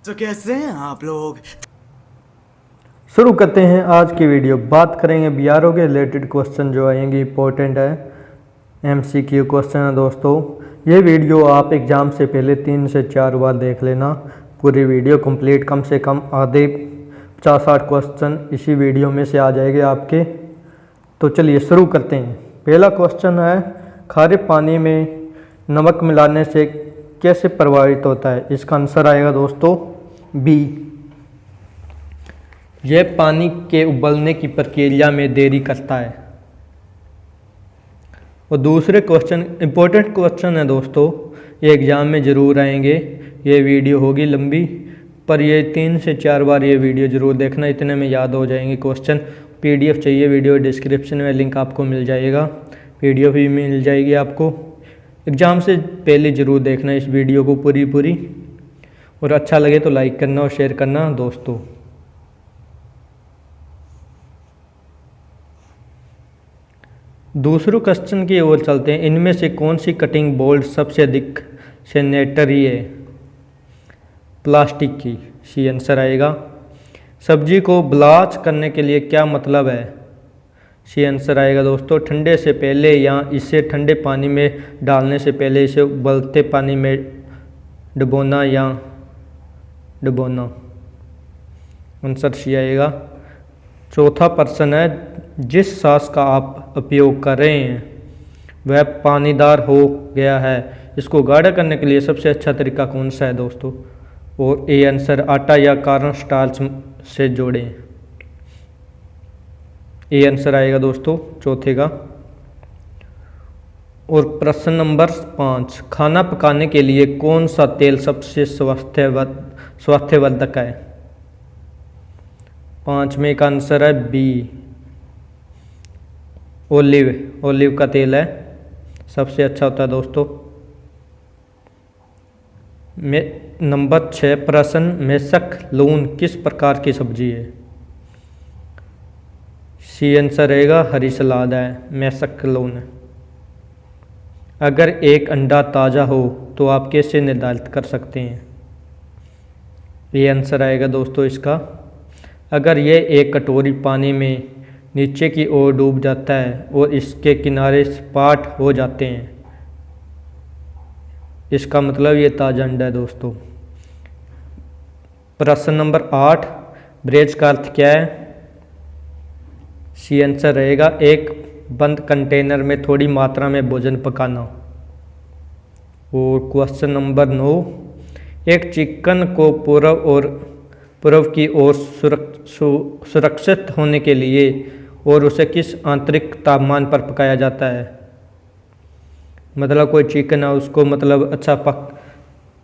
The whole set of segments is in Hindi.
तो कैसे हैं आप लोग। शुरू करते हैं आज की वीडियो। बात करेंगे बीआरओ के रिलेटेड क्वेश्चन जो आएंगे, इंपॉर्टेंट है, एमसीक्यू क्वेश्चन है दोस्तों। ये वीडियो आप एग्ज़ाम से पहले 3 से 4 बार देख लेना। पूरी वीडियो कंप्लीट, कम से कम आधे 50-60 क्वेश्चन इसी वीडियो में से आ जाएंगे आपके। तो चलिए शुरू करते हैं। पहला क्वेश्चन है, खारे पानी में नमक मिलाने से कैसे प्रभावित होता है। इसका आंसर आएगा दोस्तों बी। यह पानी के उबलने की प्रक्रिया में देरी करता है। और दूसरे क्वेश्चन, इंपॉर्टेंट क्वेश्चन है दोस्तों, ये एग्ज़ाम में ज़रूर आएंगे। ये वीडियो होगी लंबी, पर ये 3 से 4 बार ये वीडियो ज़रूर देखना, इतने में याद हो जाएंगे क्वेश्चन। पीडीएफ चाहिए, वीडियो डिस्क्रिप्शन में लिंक आपको मिल जाएगा, वीडियो भी मिल जाएगी आपको। एग्ज़ाम से पहले ज़रूर देखना इस वीडियो को पूरी। और अच्छा लगे तो लाइक करना और शेयर करना दोस्तों। दूसरे क्वेश्चन की ओर चलते हैं। इनमें से कौन सी कटिंग बोर्ड सबसे अधिक सैनिटरी है। प्लास्टिक की, सी आंसर आएगा। सब्जी को ब्लाच करने के लिए क्या मतलब है। सी आंसर आएगा दोस्तों ठंडे से पहले या इसे ठंडे पानी में डालने से पहले इसे उबलते पानी में डुबोना या डुबोना। आंसर सी आएगा। चौथा प्रश्न है, जिस सॉस का आप उपयोग कर रहे हैं वह पानीदार हो गया है, इसको गाढ़ा करने के लिए सबसे अच्छा तरीका कौन सा है दोस्तों। और ए आंसर, आटा या कॉर्न स्टार्च से जोड़ें। ए आंसर आएगा दोस्तों चौथे का। और प्रश्न नंबर 5, खाना पकाने के लिए कौन सा तेल सबसे स्वास्थ्यवर्धक है। 5 में का आंसर है बी, ओलिव का तेल है, सबसे अच्छा होता है दोस्तों। नंबर 6 प्रश्न, मेसक लून किस प्रकार की सब्जी है। सी आंसर रहेगा हरी सलाद है मेसक लून। अगर एक अंडा ताज़ा हो तो आप कैसे निर्धारित कर सकते हैं। ये आंसर आएगा दोस्तों इसका, अगर ये एक कटोरी पानी में नीचे की ओर डूब जाता है और इसके किनारे सपाट हो जाते हैं, इसका मतलब ये ताज़ा अंडा है दोस्तों। प्रश्न नंबर 8, ब्रेज का अर्थ क्या है। सी आंसर रहेगा एक बंद कंटेनर में थोड़ी मात्रा में भोजन पकाना। और क्वेश्चन नंबर 9, एक चिकन को पूर्व की ओर सुरक्षित होने के लिए और उसे किस आंतरिक तापमान पर पकाया जाता है। मतलब कोई चिकन है उसको मतलब अच्छा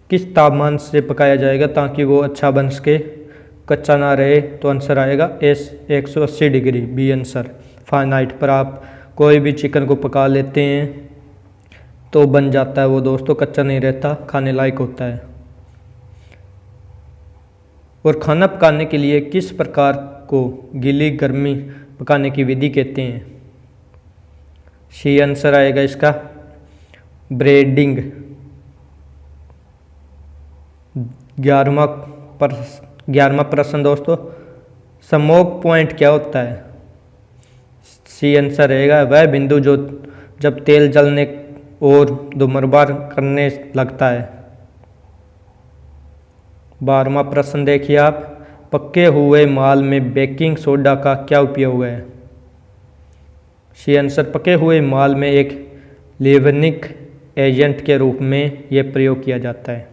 किस तापमान से पकाया जाएगा ताकि वो अच्छा बन सके, कच्चा ना रहे। तो आंसर आएगा 180 डिग्री, बी आंसर। फ़ारेनहाइट पर आप कोई भी चिकन को पका लेते हैं तो बन जाता है वो दोस्तों, कच्चा नहीं रहता, खाने लायक होता है। और खाना पकाने के लिए किस प्रकार को गीली गर्मी पकाने की विधि कहते हैं। सी आंसर आएगा इसका ब्रेडिंग। 11वां प्रश्न दोस्तों, स्मोक पॉइंट क्या होता है। सी आंसर रहेगा वह बिंदु जो जब तेल जलने और धूम्रपान करने लगता है। 12वां प्रश्न देखिए आप, पके हुए माल में बेकिंग सोडा का क्या उपयोग है। सी आंसर, पके हुए माल में एक लेवनिक एजेंट के रूप में यह प्रयोग किया जाता है।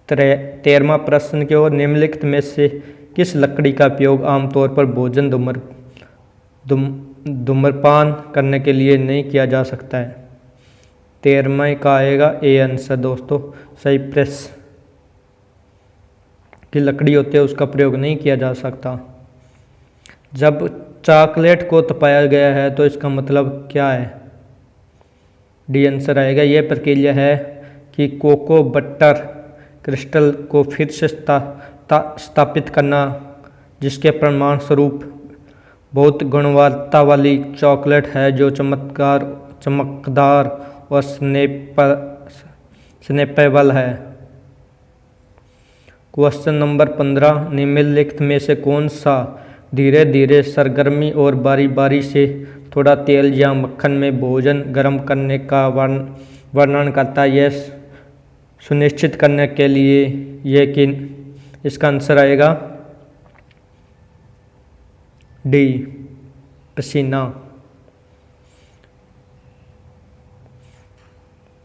13वां प्रश्न की ओर, निम्नलिखित में से किस लकड़ी का उपयोग आमतौर पर भोजन धूम्रपान करने के लिए नहीं किया जा सकता है। 13वें का आएगा ए आंसर दोस्तों, साइप्रस की लकड़ी होती है उसका प्रयोग नहीं किया जा सकता। जब चॉकलेट को तपाया गया है तो इसका मतलब क्या है। डी आंसर आएगा, यह प्रक्रिया है कि कोको बटर क्रिस्टल को फिर से स्थापित करना, जिसके परिणाम स्वरूप बहुत गुणवत्ता वाली चॉकलेट है जो चमकदार और स्नेपेबल है। क्वेश्चन नंबर 15, निम्नलिखित में से कौन सा धीरे धीरे सरगर्मी और बारी बारी से थोड़ा तेल या मक्खन में भोजन गर्म करने का वर्णन करता है? यह सुनिश्चित करने के लिए यह कि इसका आंसर आएगा डी, पसीना।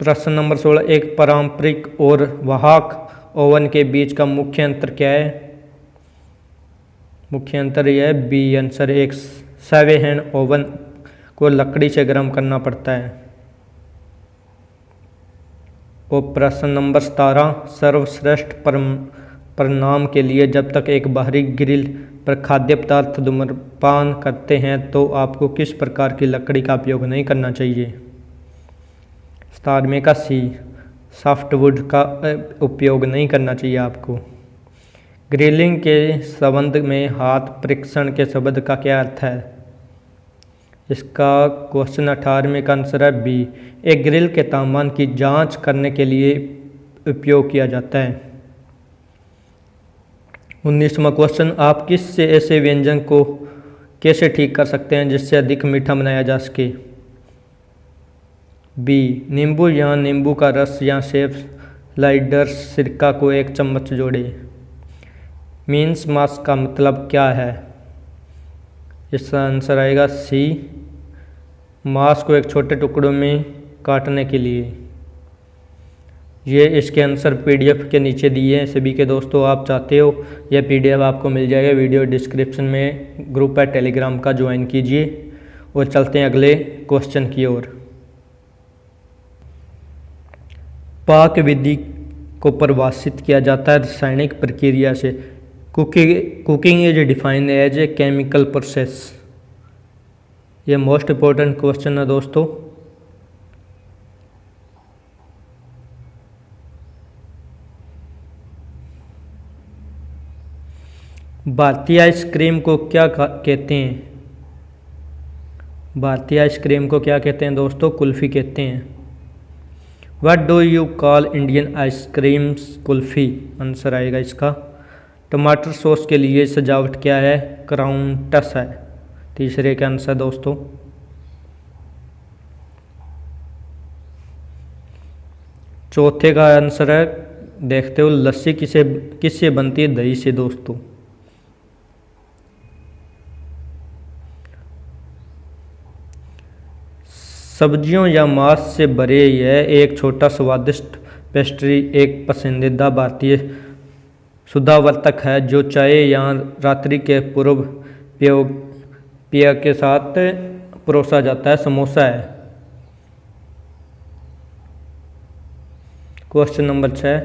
प्रश्न नंबर 16, एक पारंपरिक और वाहक ओवन के बीच का मुख्य अंतर क्या है? मुख्य अंतर यह है बी आंसर। एक सेवे हैंड ओवन को लकड़ी से गर्म करना पड़ता है। और प्रश्न नंबर 17, सर्वश्रेष्ठ परिणाम के लिए जब तक एक बाहरी ग्रिल पर खाद्य पदार्थ धूम्रपान करते हैं तो आपको किस प्रकार की लकड़ी का उपयोग नहीं करना चाहिए? स्टार में का सी, सॉफ्टवुड का उपयोग नहीं करना चाहिए आपको। ग्रिलिंग के संबंध में हाथ परीक्षण के शब्द का क्या अर्थ है? इसका क्वेश्चन 18 का आंसर है बी, एक ग्रिल के तापमान की जांच करने के लिए उपयोग किया जाता है। 19वां क्वेश्चन, आप किस से ऐसे व्यंजन को कैसे ठीक कर सकते हैं जिससे अधिक मीठा बनाया जा सके? बी, नींबू या नींबू का रस या सेब साइडर सिरका को 1 चम्मच जोड़े। मीन्स मास का मतलब क्या है? इसका आंसर आएगा सी, मांस को एक छोटे टुकड़ों में काटने के लिए। ये इसके आंसर पीडीएफ के नीचे दिए हैं सभी के दोस्तों, आप चाहते हो यह पीडीएफ आपको मिल जाएगा। वीडियो डिस्क्रिप्शन में ग्रुप है टेलीग्राम का, ज्वाइन कीजिए। और चलते हैं अगले क्वेश्चन की ओर। पाक विधि को परिभाषित किया जाता है रासायनिक प्रक्रिया से। Cooking is defined as a chemical process. ये मोस्ट इम्पोर्टेंट क्वेश्चन है दोस्तों। भारतीय आइसक्रीम को क्या कहते हैं? भारतीय आइसक्रीम को क्या कहते हैं दोस्तों? कुल्फी कहते हैं। What do you call Indian ice creams? Kulfi answer आएगा इसका। टमाटर सॉस के लिए सजावट क्या है? क्राउनटस है तीसरे का आंसर दोस्तों। चौथे का आंसर है, देखते हो लस्सी किससे बनती है? दही से दोस्तों। सब्जियों या मांस से भरे यह एक छोटा स्वादिष्ट पेस्ट्री एक पसंदीदा भारतीय शुद्धावर्तक है जो चाय या रात्रि के पूर्व पेय के साथ परोसा जाता है। समोसा है। क्वेश्चन नंबर 6,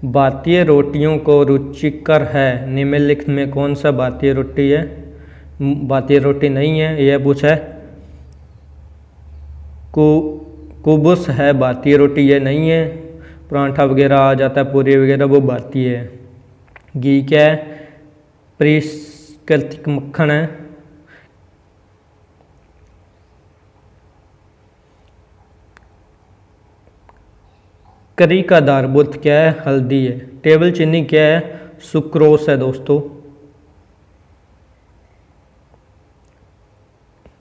भारतीय रोटियों को रुचिकर है निम्नलिखित में कौन सा भारतीय रोटी है? भारतीय रोटी नहीं है, यह पूछा है। कुबुस है भारतीय रोटी, ये नहीं है। परांठा वगैरह आ जाता है, पूरी वगैरह, वो भारतीय है। घी क्या है? प्राकृतिक मक्खन है। करी का आधारभूत क्या है? हल्दी है। टेबल चीनी क्या है? सुक्रोस है दोस्तों।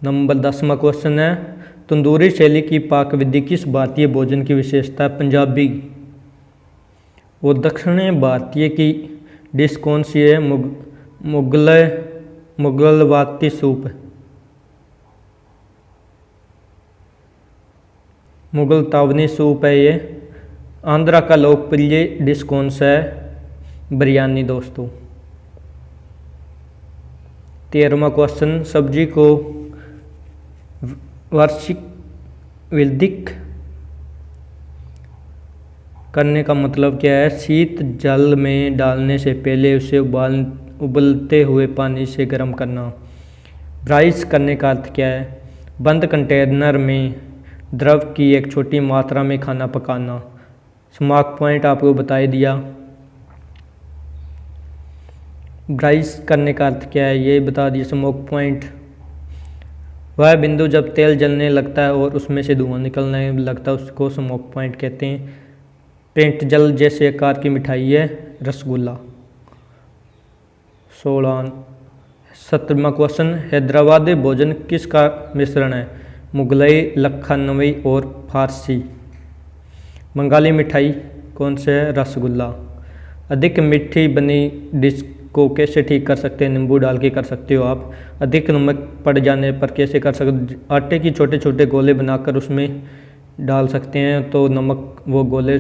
नंबर 10वां क्वेश्चन है, तंदूरी शैली की पाक विधि किस भारतीय भोजन की विशेषता है? पंजाबी। और दक्षिणी भारतीय की डिश कौन सी है? मुगलवाती सूप। मुगल तावनी सूप है ये। आंध्रा का लोकप्रिय डिश कौन सा है? बिरयानी दोस्तों। 13वां क्वेश्चन, सब्जी को वार्षिक वृद्धिक करने का मतलब क्या है? शीत जल में डालने से पहले उसे उबलते हुए पानी से गर्म करना। ब्राइस करने का अर्थ क्या है? बंद कंटेनर में द्रव की एक छोटी मात्रा में खाना पकाना। स्मोक पॉइंट आपको बता दिया। ब्राइस करने का अर्थ क्या है ये बता दिया। स्मोक पॉइंट वह बिंदु जब तेल जलने लगता है और उसमें से धुआं निकलने लगता है, उसको स्मोक पॉइंट कहते हैं। पेंट जल जैसे आकार की मिठाई है रसगुल्ला। 16। 17वां क्वेश्चन, हैदराबादी भोजन किसका मिश्रण है? मुगलई, लखनवी और फारसी। बंगाली मिठाई कौन से है? रसगुल्ला। अधिक मीठी बनी डिश को कैसे ठीक कर सकते हैं? नींबू डाल के कर सकते हो आप। अधिक नमक पड़ जाने पर कैसे कर सकते? आटे की छोटे छोटे गोले बनाकर उसमें डाल सकते हैं तो नमक वो गोले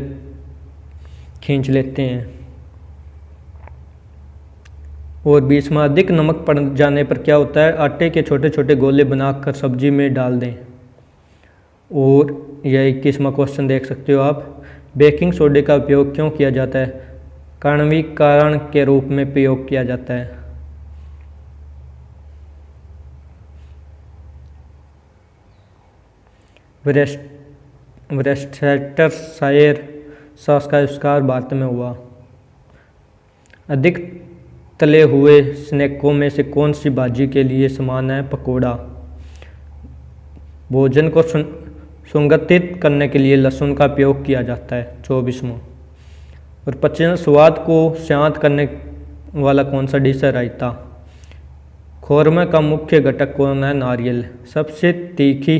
खींच लेते हैं। और 20वां, अधिक नमक पड़ जाने पर क्या होता है? आटे के छोटे छोटे गोले बनाकर सब्जी में डाल दें। और यह 21वां क्वेश्चन देख सकते हो आप, बेकिंग सोडे का उपयोग क्यों किया जाता है? आणविक कारण के रूप में प्रयोग किया जाता है। वोर्सेस्टरशायर सॉस का आविष्कार भारत में हुआ। अधिक तले हुए स्नैकों में से कौन सी भाजी के लिए समान है? पकौड़ा। भोजन को सुगंधित करने के लिए लहसुन का उपयोग किया जाता है। 24वां। और 25वां, स्वाद को शांत करने वाला कौन सा डिश है? रायता। खौरमा का मुख्य घटक कौन है? नारियल। सबसे तीखी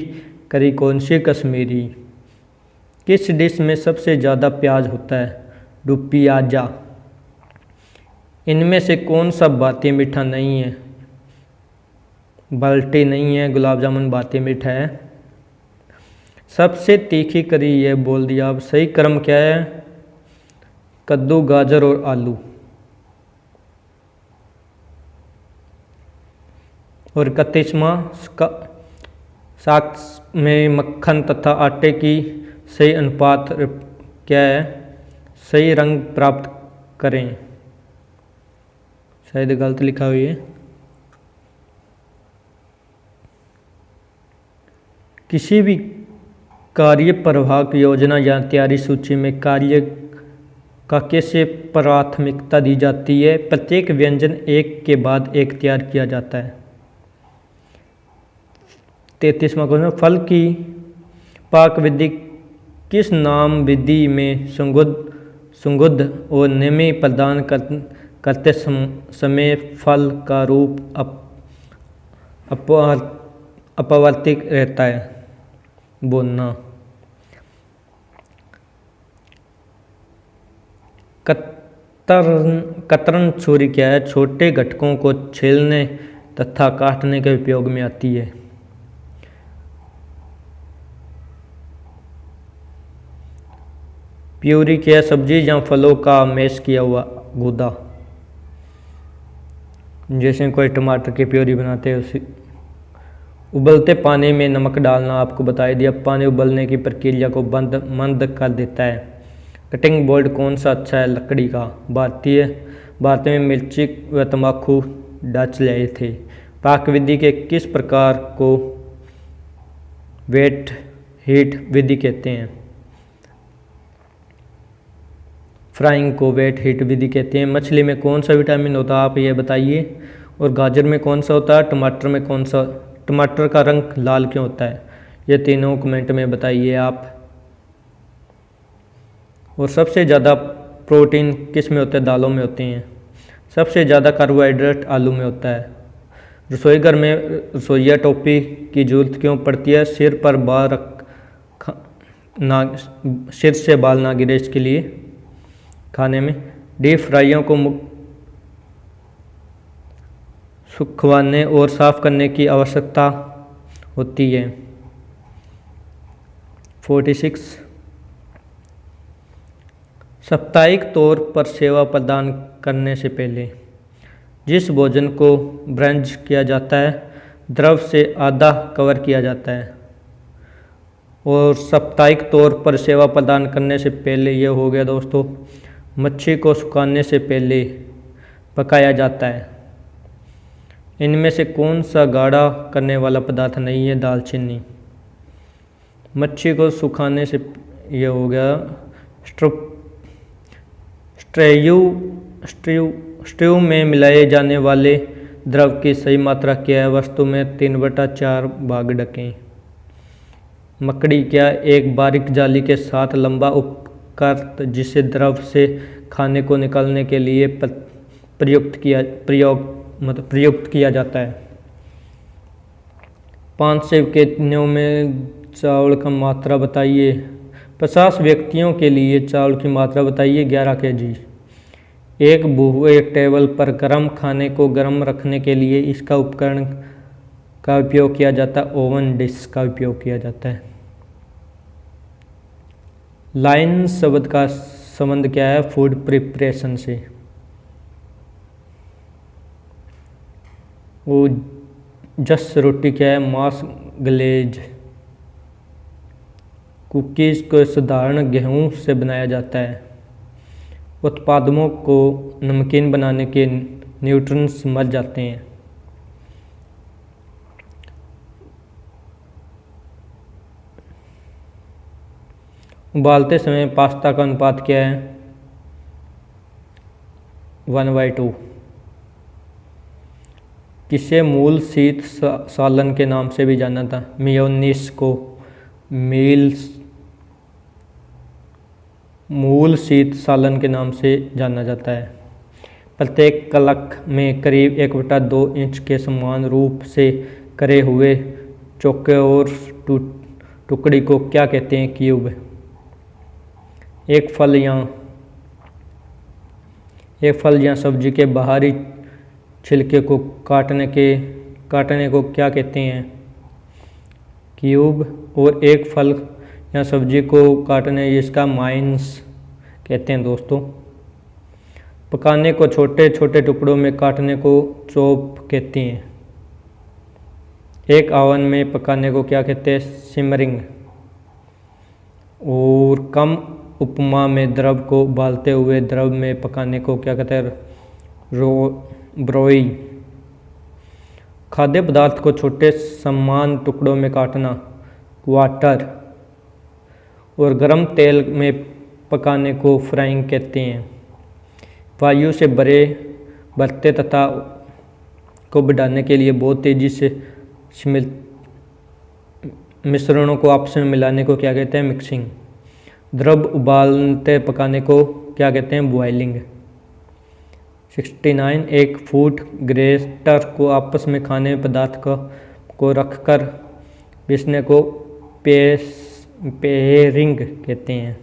करी कौन सी? कश्मीरी। किस डिश में सबसे ज़्यादा प्याज होता है? डुपियाजा। इनमें से कौन सा भारतीय मीठा नहीं है? बाल्टी नहीं है, गुलाब जामुन भारतीय मीठा है। सबसे तीखी करी ये बोल दिया। अब सही क्रम क्या है? कद्दू, गाजर और आलू। और 31वां, साग में मक्खन तथा आटे की सही अनुपात क्या है? सही रंग प्राप्त करें। शायद गलत लिखा हुई है। किसी भी कार्य प्रवाहक योजना या तैयारी सूची में कार्य का कैसे प्राथमिकता दी जाती है? प्रत्येक व्यंजन एक के बाद एक तैयार किया जाता है। 33वां क्वेश्चन, फल की पाक विधि किस नाम विधि में सुगंध और नमी प्रदान करते समय फल का रूप अपवर्तित रहता है? बोलना। कतरन छुरी क्या है? छोटे घटकों को छीलने तथा काटने के उपयोग में आती है। प्यूरी क्या है? सब्जी या फलों का मैश किया हुआ गूदा। जैसे कोई टमाटर की प्यूरी बनाते हैं उसी। उबलते पानी में नमक डालना आपको बता दिया, पानी उबलने की प्रक्रिया को मंद कर देता है। कटिंग बोर्ड कौन सा अच्छा है? लकड़ी का। भारत में मिर्ची व तंबाकू डच लाए थे। पाक विधि के किस प्रकार को वेट हीट विधि कहते हैं? फ्राइंग को वेट हीट विधि कहते हैं। मछली में कौन सा विटामिन होता है? आप ये बताइए। और गाजर में कौन सा होता है? टमाटर में कौन सा? टमाटर का रंग लाल क्यों होता है? ये तीनों कमेंट में बताइए आप। और सबसे ज़्यादा प्रोटीन किस में होता है? दालों में होते हैं। सबसे ज़्यादा कार्बोहाइड्रेट आलू में होता है। रसोई घर में रसोइया टोपी की जरूरत क्यों पड़ती है? सिर पर बाल सिर से बाल ना गिरे इसके लिए। खाने में डीप फ्राइयों को सुखवाने और साफ करने की आवश्यकता होती है। 46। साप्ताहिक तौर पर सेवा प्रदान करने से पहले जिस भोजन को ब्रंच किया जाता है द्रव से आधा कवर किया जाता है। और साप्ताहिक तौर पर सेवा प्रदान करने से पहले यह हो गया दोस्तों, मच्छी को सुखाने से पहले पकाया जाता है। इनमें से कौन सा गाढ़ा करने वाला पदार्थ नहीं है? दालचीनी। मच्छी को सुखाने से यह हो गया स्ट्रू में मिलाए जाने वाले द्रव की सही मात्रा क्या है? वस्तु में 3/4 भाग ढकें। मकड़ी क्या? एक बारीक जाली के साथ लंबा उपकरण जिसे द्रव से खाने को निकालने के लिए प्रयुक्त किया जाता है। 5 सेब के न्यू में चावल का मात्रा बताइए। 50 व्यक्तियों के लिए चावल की मात्रा बताइए 11 kg। एक बुफे टेबल पर गर्म खाने को गर्म रखने के लिए इसका उपकरण का उपयोग किया जाता है, ओवन डिश का उपयोग किया जाता है। लाइन शब्द का संबंध क्या है? फूड प्रिपरेशन से। वो जस रोटी क्या है? मास ग्लेज। कुकीज़ को साधारण गेहूं से बनाया जाता है। उत्पादों को नमकीन बनाने के न्यूट्रिएंट्स मर जाते हैं। उबालते समय पास्ता का अनुपात क्या है? 1/2। किसे मूल शीत सालन के नाम से भी जाना था? मेयोनीज को मूल शीत सालन के नाम से जाना जाता है। प्रत्येक कलक में करीब 1/2 इंच के समान रूप से करे हुए चौके और टुकड़ी को क्या कहते हैं? क्यूब। एक फल या सब्जी के बाहरी छिलके को काटने को क्या कहते हैं? क्यूब। और एक फल या सब्जी को काटने इसका माइंस कहते हैं दोस्तों। पकाने को छोटे छोटे टुकड़ों में काटने को चॉप कहते हैं। एक ओवन में पकाने को क्या कहते हैं? सिमरिंग। और कम उपमा में द्रव को उबालते हुए द्रव में पकाने को क्या कहते हैं? ब्रोई। खाद्य पदार्थ को छोटे समान टुकड़ों में काटना क्वार्टर। और गर्म तेल में पकाने को फ्राइंग कहते हैं। वायु से भरते तथा को बढ़ाने के लिए बहुत तेजी से मिश्रणों को आपस में मिलाने को क्या कहते हैं? मिक्सिंग। द्रव उबालते पकाने को क्या कहते हैं? बॉइलिंग। 69 एक फूड ग्रेटर को आपस में खाने पदार्थ को रखकर पीसने को पेयरिंग कहते हैं।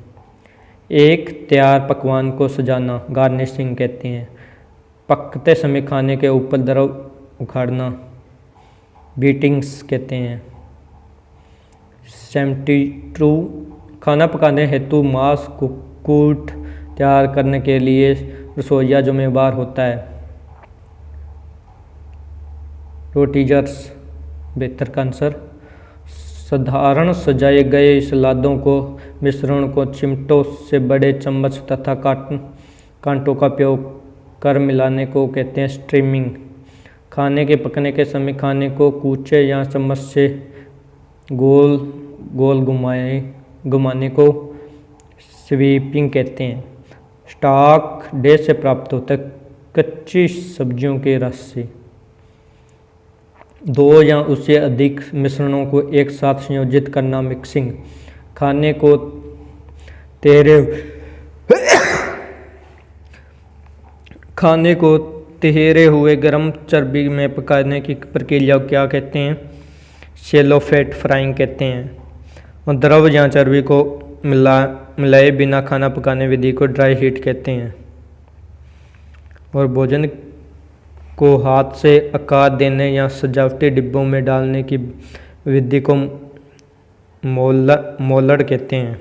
एक तैयार पकवान को सजाना गार्निशिंग कहते हैं। पकते समय खाने के ऊपर द्रव उखाड़ना बीटिंग्स कहते हैं। 72 खाना पकाने हेतु मांस कुक्कुट तैयार करने के लिए रसोइया जिम्मेदार होता है। रोटीजर्स बेहतर का आंसर। साधारण सजाए गए सलादों को मिश्रण को चिमटों से बड़े चम्मच तथा कांटों का उपयोग कर मिलाने को कहते हैं स्ट्रीमिंग। खाने के पकने के समय खाने को कूचे या चम्मच से गोल गोल घुमाने को स्वीपिंग कहते हैं। स्टॉक डे से प्राप्त होता है कच्ची सब्जियों के रस से। 2 या उससे अधिक मिश्रणों को एक साथ संयोजित करना मिक्सिंग। खाने को तैरे हुए गर्म चर्बी में पकाने की प्रक्रिया को क्या कहते हैं? शैलो फैट फ्राइंग कहते हैं। और द्रव या चर्बी को मिलाए बिना खाना पकाने विधि को ड्राई हीट कहते हैं। और भोजन को हाथ से आकार देने या सजावटी डिब्बों में डालने की विधि को मोल्ड कहते हैं।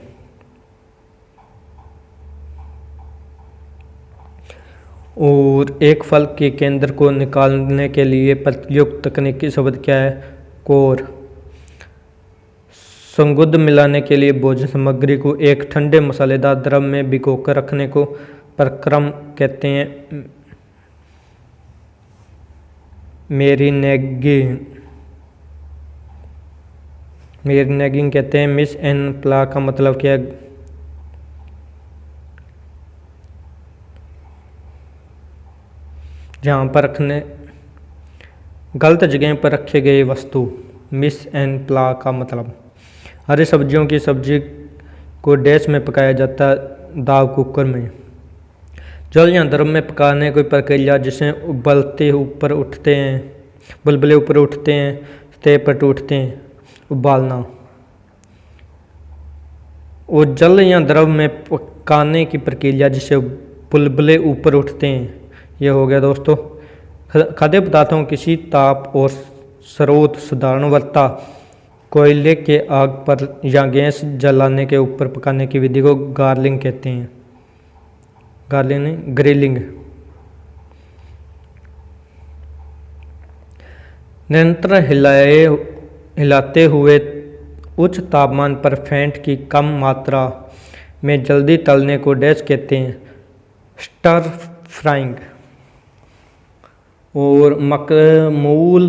और एक फल के केंद्र को निकालने के लिए प्रयुक्त तकनीकी शब्द क्या है? कोर। संगुद मिलाने के लिए भोजन सामग्री को एक ठंडे मसालेदार द्रव में भिगोकर रखने को प्रक्रम कहते हैं। मेरिनेगिंग कहते हैं। मिस एन प्ला का मतलब क्या है? जहाँ पर गलत जगह पर रखे गए वस्तु। मिस एन प्ला का मतलब। हरी सब्जियों की सब्जी को डैश में पकाया जाता है दाब कुकर में। जल या द्रव में पकाने की प्रक्रिया जिसे बुलबुले ऊपर उठते हैं, सतह पर टूटते हैं, उबालना। और जल या द्रव में पकाने की प्रक्रिया जिसे बुलबुले ऊपर उठते हैं, यह हो गया दोस्तों खाद्य पदार्थों किसी ताप और स्रोत साधारण वर्ता कोयले के आग पर या गैस जलाने के ऊपर पकाने की विधि को गार्लिंग कहते हैं। गार्लिंग नहीं, ग्रिलिंग। निरंतर हिलाते हुए उच्च तापमान पर फैट की कम मात्रा में जल्दी तलने को डैश कहते हैं, स्टर फ्राइंग। और मकमूल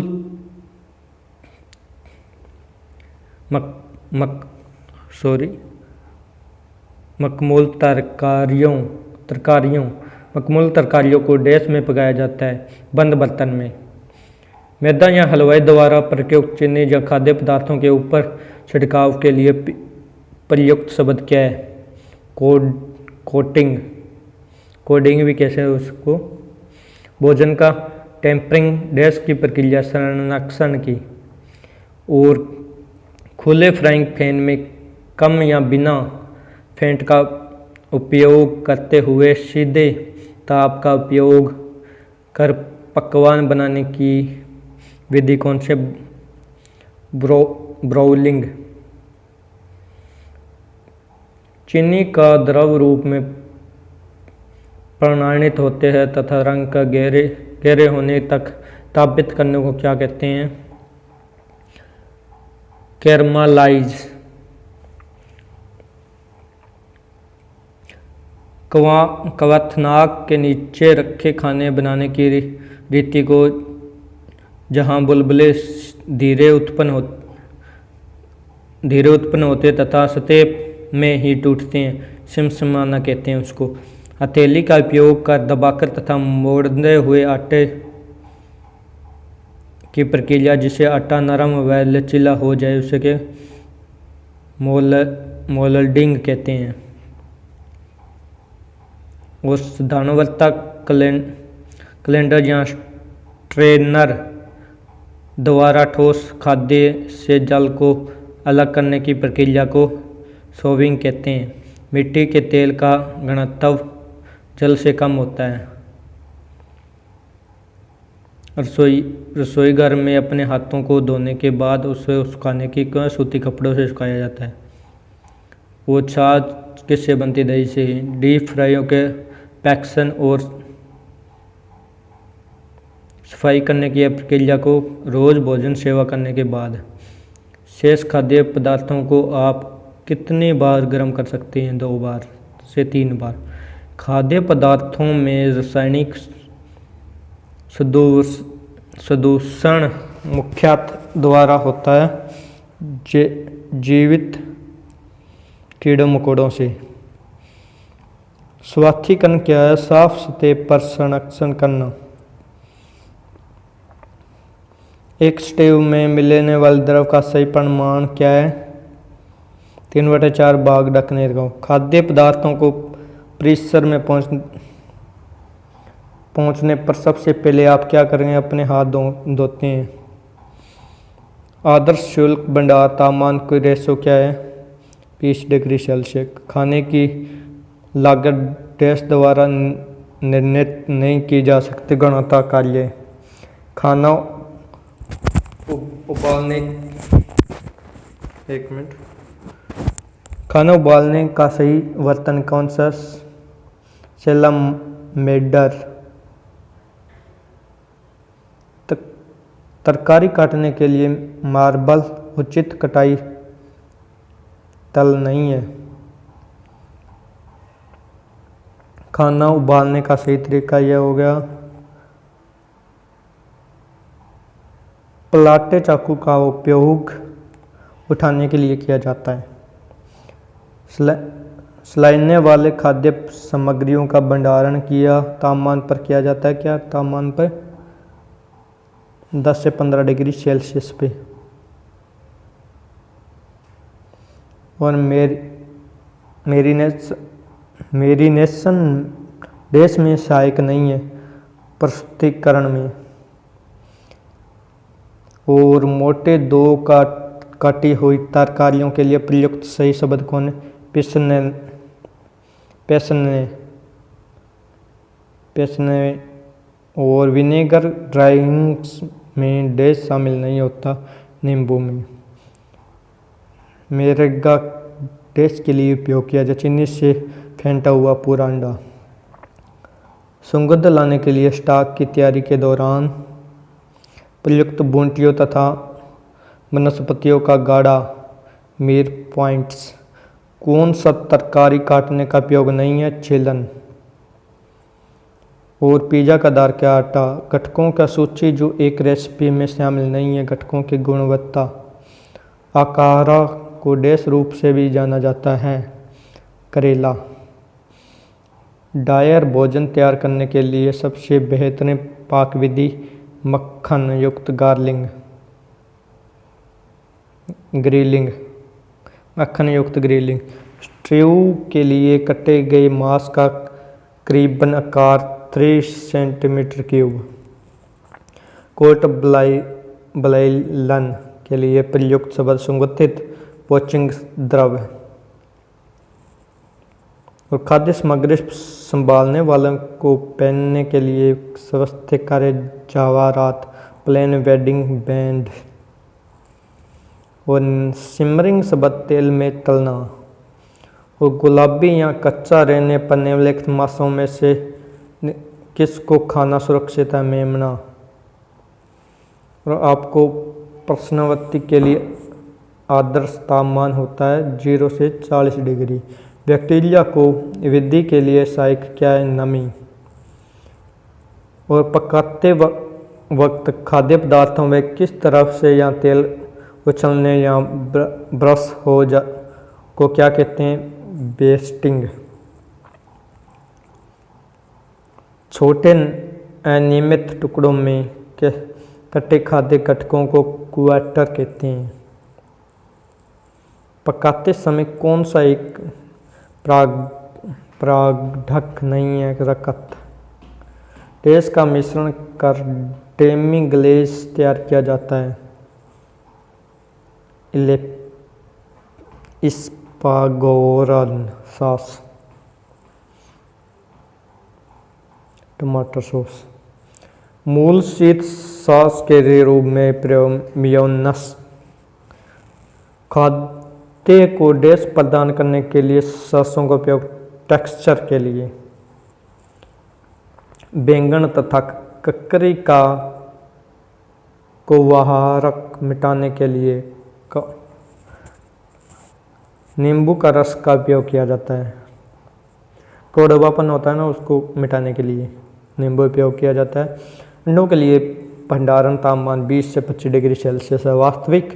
तरकारियों को डैश में पकाया जाता है, बंद बर्तन में। मैदा या हलवाई द्वारा प्रयुक्त चीनी या खाद्य पदार्थों के ऊपर छिड़काव के लिए प्रयुक्त शब्द क्या है? कोडिंग भी कैसे है उसको। भोजन का टेम्परिंग डैश की प्रक्रिया संरक्षण की। और खुले फ्राइंग पैन में कम या बिना फैट का उपयोग करते हुए सीधे ताप का उपयोग कर पकवान बनाने की विधि कौन से? ब्राउलिंग। चीनी का द्रव रूप में परिणत होते हैं तथा रंग का गहरे होने तक तापित करने को क्या कहते हैं? कैरमलाइज। कवथनाक के नीचे रखे खाने बनाने की रीति को जहाँ बुलबुले धीरे उत्पन्न होते तथा सतह में ही टूटते हैं, सिमसिमाना कहते हैं उसको। हथेली का उपयोग कर दबाकर तथा मोड़ते हुए आटे की प्रक्रिया जिसे आटा नरम व लचीला हो जाए उसे के मोल्डिंग कहते हैं। और साधारणवर्ता कैलेंडर या स्ट्रेनर द्वारा ठोस खाद्य से जल को अलग करने की प्रक्रिया को सोविंग कहते हैं। मिट्टी के तेल का घनत्व जल से कम होता है। रसोई घर में अपने हाथों को धोने के बाद उसे सुखाने की सूती कपड़ों से सुखाया जाता है। वो छाछ किससे बनती? दही से। डीप फ्राइयों के पैक्शन और सफाई करने की प्रक्रिया को रोज भोजन सेवा करने के बाद। शेष खाद्य पदार्थों को आप कितनी बार गर्म कर सकते हैं? 2 बार से 3 बार। खाद्य पदार्थों में रासायनिक प्रदूषण मुख्यतः द्वारा होता है जीवित कीड़ों मकोड़ों से। स्वाथिकरण क्या है? साफ सतह पर संरक्षण करना। एक स्टीव में मिलने वाले द्रव का सही परिमाण क्या है? 3/4 भाग ढकने का। खाद्य पदार्थों को परिसर में पहुंचने पर सबसे पहले आप क्या करेंगे? अपने हाथ धोते हैं। आदर्श शुल्क भंडार तापमान की रेशो क्या है? 20 डिग्री सेल्सियस। खाने की लागत डैश द्वारा निर्णित नहीं की जा सकती गणना कार्य। खाना उबालने का सही बर्तन कौन सा? सैलामेंडर। तरकारी काटने के लिए मार्बल उचित कटाई तल नहीं है। खाना उबालने का सही तरीका यह हो गया। पलाटे चाकू का उपयोग उठाने के लिए किया जाता है। सलाइने वाले खाद्य सामग्रियों का भंडारण किया तापमान पर किया जाता है। क्या तापमान पर? 10 से 15 डिग्री सेल्सियस पे। और मेरिनेशन देश में सहायक नहीं है प्रस्तुतिकरण में। और मोटे दो काटी हुई तरकारियों के लिए प्रयुक्त सही शब्द कौन है? पेसने। और विनेगर ड्राइंग्स में डैश शामिल नहीं होता नींबू में। मेरेगा डैश के लिए उपयोग किया जाए? चीनी से फेंटा हुआ पूरा अंडा। सुगंध लाने के लिए स्टॉक की तैयारी के दौरान प्रयुक्त बूटियों तथा वनस्पतियों का गाढ़ा मीर पॉइंट्स। कौन सा तरकारी काटने का उपयोग नहीं है? छीलन। और पिज़्ज़ा का आधार क्या? आटा। घटकों का सूची जो एक रेसिपी में शामिल नहीं है। घटकों की गुणवत्ता। आकार को डैश रूप से भी जाना जाता है? करेला। डायर भोजन तैयार करने के लिए सबसे बेहतरीन पाक विधि? मक्खन युक्त ग्रिलिंग। मक्खन युक्त ग्रिलिंग। स्ट्यू के लिए कटे गए मांस का करीबन आकार 3 सेंटीमीटर क्यूब। कोट ब्लाइलन के लिए प्रयुक्त शब्द? सुगंधित पोचिंग द्रव्य। और खाद्य सामग्री संभालने वालों को पहनने के लिए स्वास्थ्यकर जवाहरात प्लेन वेडिंग बैंड। और सिमरिंग शब्द तेल में तलना। और गुलाबी या कच्चा रहने पर निम्नलिखित मांसों में से किसको खाना सुरक्षित है? मेमना। और आपको प्रश्नवृत्ति के लिए आदर्श तापमान होता है 0 से 40 डिग्री। बैक्टीरिया को वृद्धि के लिए सहायक क्या है? नमी। और पकाते वक्त खाद्य पदार्थों में किस तरफ से या तेल उछलने या ब्रश को क्या कहते हैं? बेस्टिंग। छोटे अनियमित टुकड़ों में कटे खाद्य घटकों को क्वार्टर कहते हैं। पकाते समय कौन सा एक परागढक नहीं है? रकत। डैश का मिश्रण कर डेमी ग्लेज तैयार किया जाता है? स्पागोरन सॉस। टमाटर सॉस। मूल शीत सॉस के रूप में प्रयोग मेयोनेज़। खाद्य को डैश प्रदान करने के लिए सॉसों का उपयोग? टेक्सचर के लिए। बैंगन तथा ककड़ी को वाहक मिटाने के लिए नींबू का रस का उपयोग किया जाता है। कड़वापन होता है ना, उसको मिटाने के लिए नींबू उपयोग किया जाता है। अंडों के लिए भंडारण तापमान 20 से 25 डिग्री सेल्सियस है। वास्तविक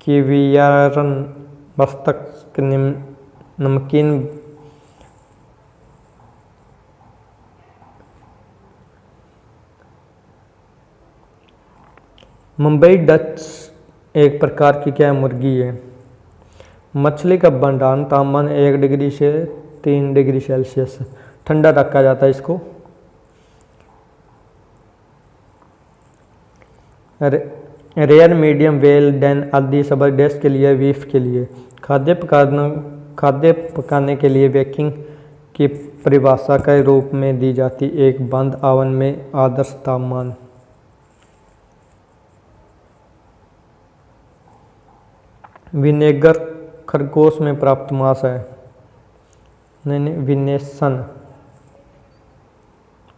किवियरन मस्तक नमकीन मुंबई डच एक प्रकार की क्या मुर्गी है? मछली का भंडारण तापमान 1 डिग्री से 3 डिग्री सेल्सियस ठंडा रखा जाता है इसको। रेयर मीडियम वेल डेन आदि शब्द डैश के लिए? बीफ के लिए। खाद्य पकाने के लिए बेकिंग की परिभाषा के रूप में दी जाती एक बंद ओवन में आदर्श तापमान। विनेगर खरगोश में प्राप्त मांस है? नहीं,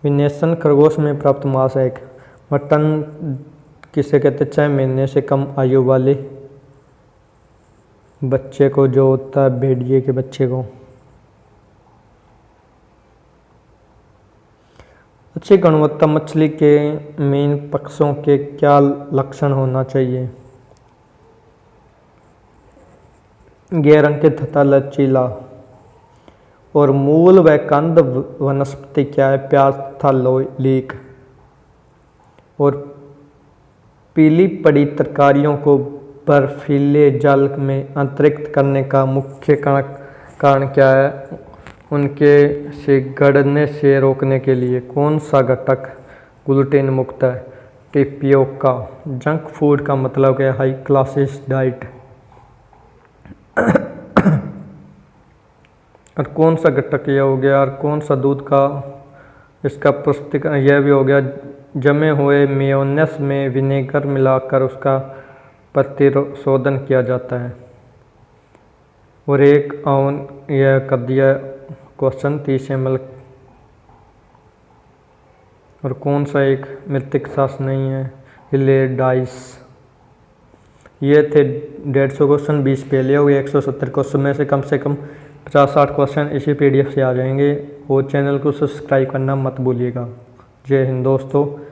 विनेशन खरगोश में प्राप्त मांस है। मटन किसे कहते? 6 महीने से कम आयु वाले बच्चे को, जो होता है भेड़िए के बच्चे को। अच्छी गुणवत्ता मछली के मेन पक्षों के क्या लक्षण होना चाहिए? गैर अंकित तथा लचीला। और मूल व कंद वनस्पति क्या है? प्याज तथा लीक। और पीली पड़ी तरकारियों को बर्फीले जल में अंतरिक्त करने का मुख्य कारण क्या है? उनके से गड़ने से रोकने के लिए कौन सा घटक ग्लूटेन मुक्त है? टेपियोका। जंक फूड का मतलब है हाई क्लासेस डाइट। और कौन सा घटक यह हो गया? और कौन सा दूध का इसका पुष्टिकरण? यह भी हो गया। जमे हुए मेयोनेस में विनेगर मिलाकर उसका प्रतिशोधन किया जाता है। और एक और यह कर दिया क्वेश्चन 30 ml। और कौन सा एक मृतिक सांस नहीं है? हिलेडाइस। ये थे 150 क्वेश्चन, 20 पहले हो गए। 170 क्वेश्चन में से कम 50-60 क्वेश्चन इसी PDF से आ जाएंगे। और चैनल को सब्सक्राइब करना मत भूलिएगा। जय हिंद दोस्तों।